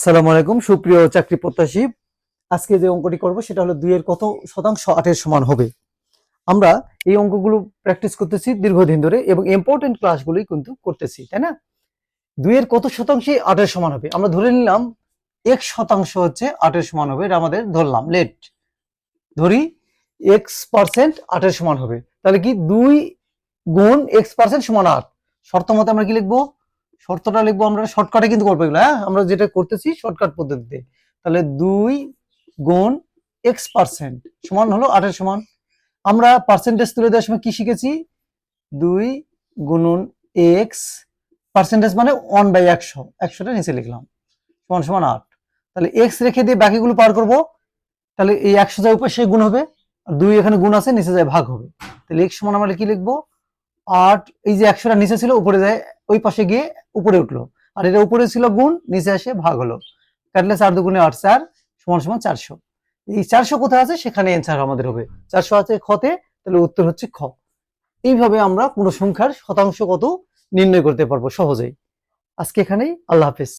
আসসালামু আলাইকুম সুপ্রিয় চাকরি প্রত্যাশী। আজকে যে অঙ্কটি করব সেটা হলো 2 এর কত শতাংশ 8 এর সমান হবে। আমরা এই অঙ্কগুলো প্র্যাকটিস করতেছি দীর্ঘদিন ধরে এবং ইম্পর্টেন্ট ক্লাসগুলোই কিন্তু করতেছি, তাই না? 2 এর কত শতাংশে 8 এর সমান হবে? আমরা ধরে নিলাম x% হচ্ছে 8 এর সমান হবে। এটা আমাদের ধরলাম, ধরি x% 8 এর সমান হবে। তাহলে কি 2 গুণ x% সমান 8। শর্ত মতে আমরা কি লিখবো? শর্তটা লিখবো আমরা শর্টকাটে কিন্তু করবো এগুলো, হ্যাঁ? আমরা যেটা করতেছি শর্টকাট পদ্ধতিতে। তাহলে 2 গুণ x% সমান হলো 8 এর সমান। আমরা পার্সেন্টেজ তুলে দেওয়ার সময় কি শিখেছি? 2 গুণন x, পার্সেন্টেজ মানে 1/100, 100টা নিচে লিখলাম, সমান সমান 8। তাহলে x রেখে দিয়ে বাকিগুলো পার করব। তাহলে এই 100 যায় উপরে সে গুণ হবে, আর 2 এখানে গুণ আছে, নিচে যায় ভাগ হবে। তাহলে x সমান আমরা কি লিখবো? 8। এই যে 100টা নিচে ছিল উপরে যায়, ওই পাশে গিয়ে উপরে উঠলো, আর এটা উপরে ছিল গুণ, নিচে এসে ভাগ হলো। কাটলে 4 দুগুণে 8, 4 সমান সমান 400। এই 400 কোথায় আছে সেখানে অ্যান্সার আমাদের হবে। 400 আছে খতে, তাহলে উত্তর হচ্ছে খ। এইভাবে আমরা কোনো সংখ্যার শতাংশ কত নির্ণয় করতে পারবো সহজেই। আজকে এখানেই, আল্লাহ হাফেজ।